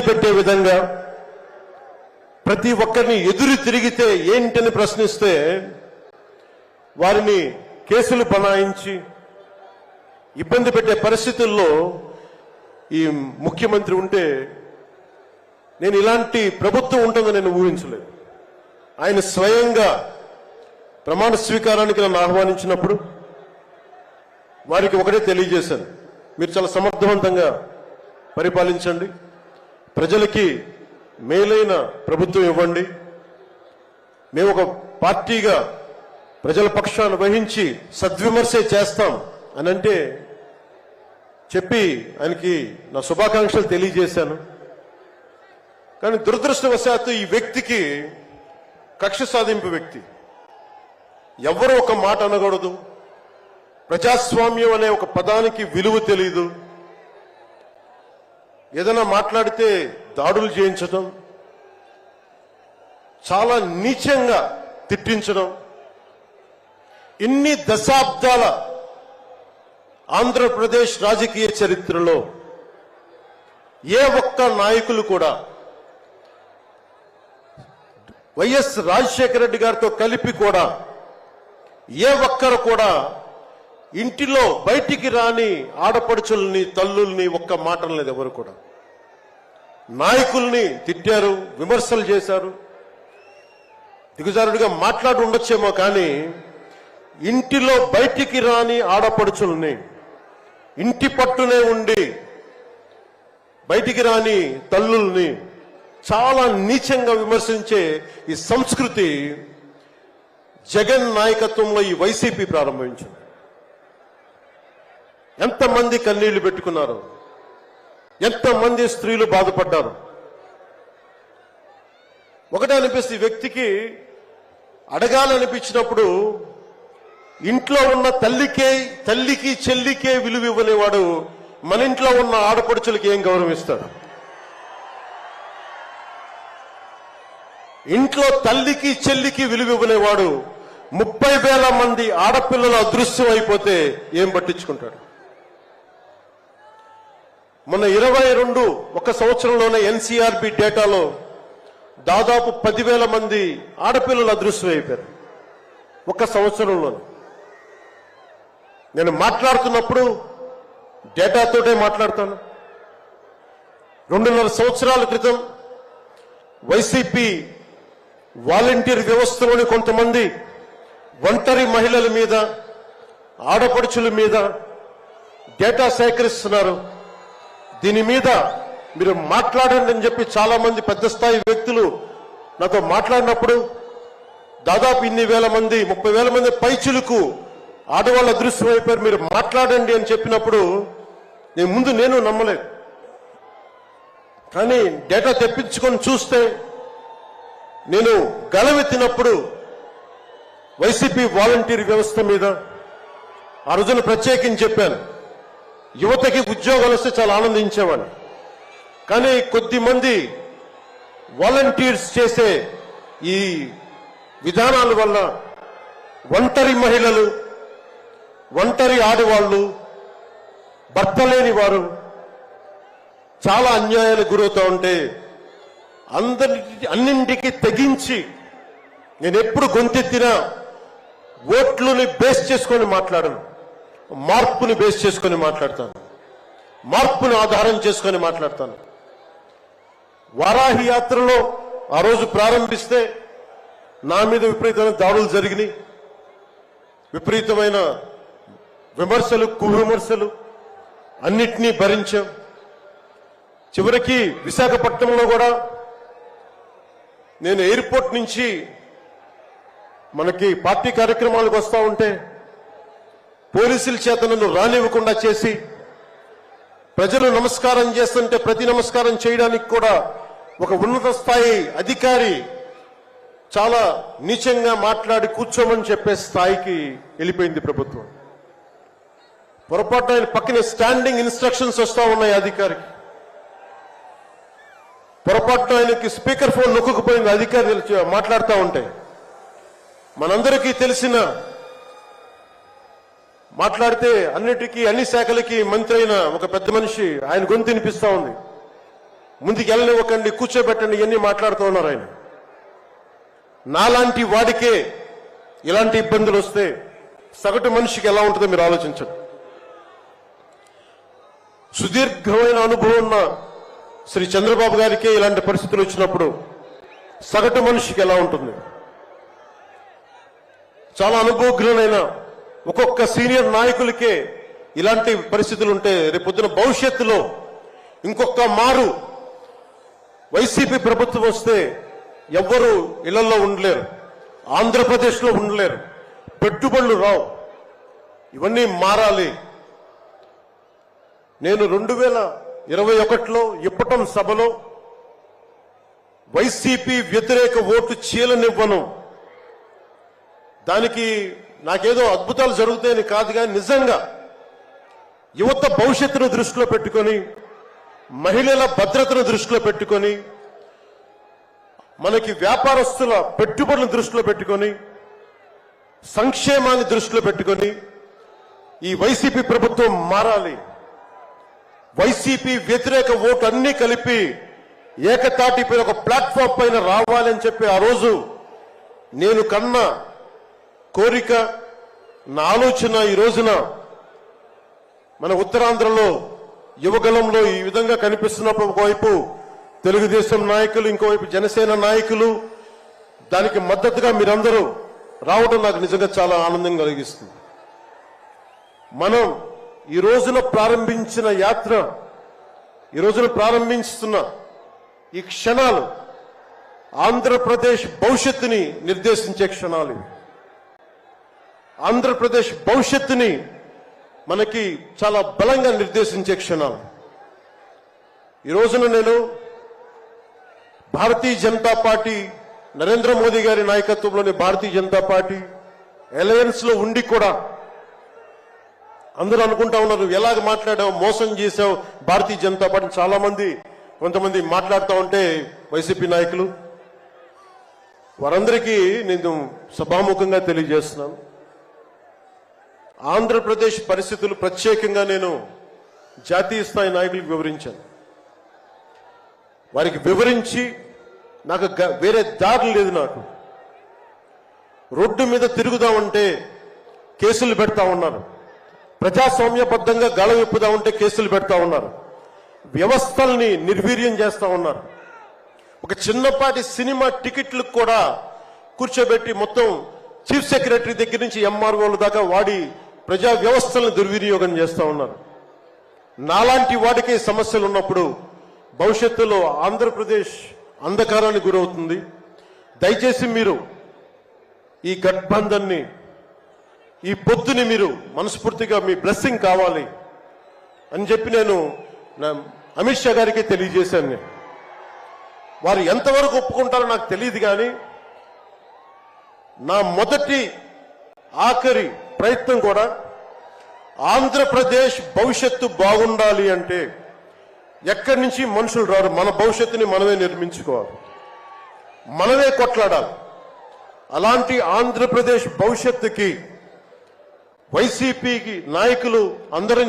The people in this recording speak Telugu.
పెట్టే విధంగా ప్రతి ఒక్కరిని ఎదురు తిరిగితే ఏంటని ప్రశ్నిస్తే వారిని కేసులు బనాయించి ఇబ్బంది పెట్టే పరిస్థితుల్లో ఈ ముఖ్యమంత్రి ఉంటే నేను ఇలాంటి ప్రభుత్వం ఉంటుందని నేను ఊహించలేదు. ఆయన స్వయంగా ప్రమాణ స్వీకారానికి నన్ను ఆహ్వానించినప్పుడు వారికి ఒకటే తెలియజేశాను, మీరు చాలా సమర్థవంతంగా పరిపాలించండి, ప్రజలకి మేలైన ప్రభుత్వం ఇవ్వండి, మేము ఒక పార్టీగా ప్రజల పక్షాన్ని వహించి సద్విమర్శే చేస్తాం అని అంటే చెప్పి ఆయనకి నా శుభాకాంక్షలు తెలియజేశాను. కానీ దురదృష్టవశాత్తు ఈ వ్యక్తికి కక్ష సాధింపు వ్యక్తి, ఎవరు ఒక మాట అనకూడదు, ప్రజాస్వామ్యం అనే ఒక పదానికి విలువ తెలియదు, ఏదైనా మాట్లాడితే దాడులు చేయించడం, చాలా నీచంగా తిట్టించడం, ఇన్ని దశాబ్దాల ఆంధ్రప్రదేశ్ రాజకీయ చరిత్రలో ఏ ఒక్క నాయకులు కూడా వైఎస్ రాజశేఖర రెడ్డి గారితో కలిపి కూడా ఏ ఒక్కరు కూడా ఇంటిలో బయటికి రాని ఆడపడుచుల్ని తల్లుల్ని ఒక్క మాట లేదు. ఎవరు కూడా నాయకుల్ని తిట్టారు, విమర్శలు చేశారు, దిగజారుడిగా మాట్లాడి ఉండొచ్చేమో కానీ ఇంటిలో బయటికి రాని ఆడపడుచుల్ని, ఇంటి పట్టునే ఉండి బయటికి రాని తల్లుల్ని చాలా నీచంగా విమర్శించే ఈ సంస్కృతి జగన్ నాయకత్వంలో ఈ వైసీపీ ప్రారంభించింది. ఎంతమంది కన్నీళ్లు పెట్టుకున్నారు, ఎంతమంది స్త్రీలు బాధపడ్డారు. ఒకటే అనిపిస్తుంది, ఈ వ్యక్తికి అడగాలనిపించినప్పుడు ఇంట్లో ఉన్న తల్లికి చెల్లికే విలువ ఇవ్వలేవాడు మన ఇంట్లో ఉన్న ఆడపడుచులకి ఏం గౌరవం ఇస్తాడు? ఇంట్లో తల్లికి చెల్లికి విలువ ఇవ్వలేవాడు 30,000 మంది ఆడపిల్లలు అదృశ్యం అయిపోతే ఏం పట్టించుకుంటాడు? మొన్న 22 ఒక సంవత్సరంలోనే ఎన్సీఆర్బీ డేటాలో దాదాపు 10,000 మంది ఆడపిల్లలు అదృశ్యం అయిపోయారు ఒక సంవత్సరంలోనే. నేను మాట్లాడుతున్నప్పుడు డేటాతోటే మాట్లాడతాను. 2.5 సంవత్సరాల క్రితం వైసీపీ వాలంటీర్ వ్యవస్థలోని కొంతమంది ఒంటరి మహిళల మీద, ఆడపడుచుల మీద డేటా సేకరిస్తున్నారు. దీని మీద మీరు మాట్లాడండి అని చెప్పి చాలా మంది పెద్ద స్థాయి వ్యక్తులు నాతో మాట్లాడినప్పుడు దాదాపు ఇన్ని వేల మంది, 30,000 మంది పైచులకు ఆడవాళ్ళు అదృశ్యం అయిపోయారు, మీరు మాట్లాడండి అని చెప్పినప్పుడు నేను నమ్మలేదు. కానీ డేటా తెప్పించుకొని చూస్తే నేను గలవెత్తినప్పుడు వైసీపీ వాలంటీర్ వ్యవస్థ మీద ఆ రోజున ప్రత్యేకించి చెప్పాను, యువతకి ఉద్యోగాలు వస్తే చాలా ఆనందించేవాడిని. కానీ కొద్దిమంది వాలంటీర్స్ చేసే ఈ విధానాల వల్ల ఒంటరి మహిళలు, ఒంటరి ఆడవాళ్లు, భర్త లేని వారు చాలా అన్యాయాలకు గురవుతూ ఉంటే అన్నింటికి తెగించి నేను ఎప్పుడు గొంతెత్తినా ఓట్లుని బేస్ చేసుకొని మాట్లాడను, మార్పుని బేస్ చేసుకొని మాట్లాడతాను, మార్పుని ఆధారం చేసుకొని మాట్లాడతాను. వారాహి యాత్రలో ఆ రోజు ప్రారంభిస్తే నా మీద విపరీతమైన దాడులు జరిగినాయి, విపరీతమైన విమర్శలు, కువిమర్శలు అన్నిటినీ భరించాం. చివరికి విశాఖపట్నంలో కూడా నేను ఎయిర్పోర్ట్ నుంచి మనకి పార్టీ కార్యక్రమాలకు వస్తూ ఉంటే పోలీసుల చేత నన్ను రానివ్వకుండా చేసి, ప్రజలు నమస్కారం చేస్తుంటే ప్రతి నమస్కారం చేయడానికి కూడా ఒక ఉన్నత స్థాయి అధికారి చాలా నీచంగా మాట్లాడి కూర్చోమని చెప్పే స్థాయికి వెళ్ళిపోయింది ప్రభుత్వం. పొరపాటు ఆయన పక్కనే స్టాండింగ్ ఇన్స్ట్రక్షన్స్ వస్తూ ఉన్నాయి అధికారికి. పొరపాటు ఆయనకి స్పీకర్ ఫోన్ నొక్కుకుపోయింది అధికారి మాట్లాడుతూ ఉంటే. మనందరికీ తెలిసిన మాట్లాడితే అన్నిటికీ అన్ని శాఖలకి మంత్రి అయిన ఒక పెద్ద మనిషి ఆయన గొంతు వినిపిస్తా ఉంది. ముందుకు వెళ్ళనివ్వకండి, కూర్చోబెట్టండి, ఇవన్నీ మాట్లాడుతూ ఉన్నారు ఆయన. నాలాంటి వాడికే ఇలాంటి ఇబ్బందులు వస్తే సగటు మనిషికి ఎలా ఉంటుందో మీరు ఆలోచించండి. సుదీర్ఘమైన అనుభవం ఉన్న శ్రీ చంద్రబాబు గారికే ఇలాంటి పరిస్థితులు వచ్చినప్పుడు సగటు మనిషికి ఎలా ఉంటుంది? చాలా అనుభవజ్ఞులైన ఒక్కొక్క సీనియర్ నాయకులకే ఇలాంటి పరిస్థితులు ఉంటే రేపొద్దున భవిష్యత్తులో ఇంకొక మారు వైసీపీ ప్రభుత్వం వస్తే ఎవ్వరూ ఇళ్లలో ఉండలేరు, ఆంధ్రప్రదేశ్లో ఉండలేరు, పెట్టుబడులు రావు. ఇవన్నీ మారాలి. నేను 2021లో ఇప్పటం సభలో వైసీపీ వ్యతిరేక ఓటు చీలనివ్వను. దానికి నాకేదో అద్భుతాలు జరుగుతాయని కాదు, కానీ నిజంగా యువత భవిష్యత్తును దృష్టిలో పెట్టుకొని, మహిళల భద్రతను దృష్టిలో పెట్టుకొని, మనకి వ్యాపారస్తుల పెట్టుబడులను దృష్టిలో పెట్టుకొని, సంక్షేమాన్ని దృష్టిలో పెట్టుకొని ఈ వైసీపీ ప్రభుత్వం మారాలి. వైసీపీ వ్యతిరేక ఓటు అన్ని కలిపి ఏకతాటిపై ఒక ప్లాట్ఫామ్ పైన రావాలని చెప్పి ఆ రోజు నేను కన్న కోరిక, నా ఆలోచన ఈ రోజున మన ఉత్తరాంధ్రలో యువగలంలో ఈ విధంగా కనిపిస్తున్నప్పుడు ఒకవైపు తెలుగుదేశం నాయకులు, ఇంకోవైపు జనసేన నాయకులు, దానికి మద్దతుగా మీరందరూ రావడం నాకు నిజంగా చాలా ఆనందం కలిగిస్తుంది. మనం ఈ రోజున ప్రారంభించిన యాత్ర, ఈ రోజున ప్రారంభిస్తున్న ఈ క్షణాలు ఆంధ్రప్రదేశ్ భవిష్యత్తుని నిర్దేశించే క్షణాలు. ఆంధ్రప్రదేశ్ భవిష్యత్తుని మనకి చాలా బలంగా నిర్దేశించే క్షణాలు. ఈ రోజున నేను భారతీయ జనతా పార్టీ, నరేంద్ర మోదీ గారి నాయకత్వంలోని భారతీయ జనతా పార్టీ అలయన్స్ లో ఉండి కూడా అందరూ అనుకుంటా ఉన్నారు, ఎలాగ మాట్లాడావు, మోసం చేశావు భారతీయ జనతా పార్టీ. చాలా మంది, కొంతమంది మాట్లాడుతూ ఉంటే వైసీపీ నాయకులు, వారందరికీ నేను సభాముఖంగా తెలియజేస్తున్నాను, ఆంధ్రప్రదేశ్ పరిస్థితులు ప్రత్యేకంగా నేను జాతీయ స్థాయి నాయకులకు వివరించాను. వారికి వివరించి నాకు వేరే దారి లేదు. నాకు రోడ్డు మీద తిరుగుదామంటే కేసులు పెడతా ఉన్నారు, ప్రజాస్వామ్యబద్ధంగా గళం విప్పుదామంటే కేసులు పెడతా ఉన్నారు, వ్యవస్థల్ని నిర్వీర్యం చేస్తా ఉన్నారు. ఒక చిన్నపాటి సినిమా టికెట్లకు కూడా కూర్చోబెట్టి మొత్తం చీఫ్ సెక్రటరీ దగ్గర నుంచి ఎంఆర్ఓల దాకా వాడి ప్రజా వ్యవస్థలను దుర్వినియోగం చేస్తా ఉన్నారు. నాలాంటి వాడికి సమస్యలు ఉన్నప్పుడు భవిష్యత్తులో ఆంధ్రప్రదేశ్ అంధకారానికి గురవుతుంది. దయచేసి మీరు ఈ గఠబంధన్ని, ఈ పొత్తుని మీరు మనస్ఫూర్తిగా మీ బ్లెస్సింగ్ కావాలి అని చెప్పి నేను అమిత్ షా గారికి తెలియజేశాను. నేను వారు ఎంతవరకు ఒప్పుకుంటారో నాకు తెలియదు, కానీ నా మొదటి ఆఖరి ప్రయత్నం కూడా ఆంధ్రప్రదేశ్ భవిష్యత్తు బాగుండాలి అంటే ఎక్కడి నుంచి మనుషులు రారు, మన భవిష్యత్తుని మనమే నిర్మించుకోవాలి, మనమే కొట్లాడాలి. అలాంటి ఆంధ్రప్రదేశ్ భవిష్యత్తుకి వైసీపీకి నాయకులు అందరం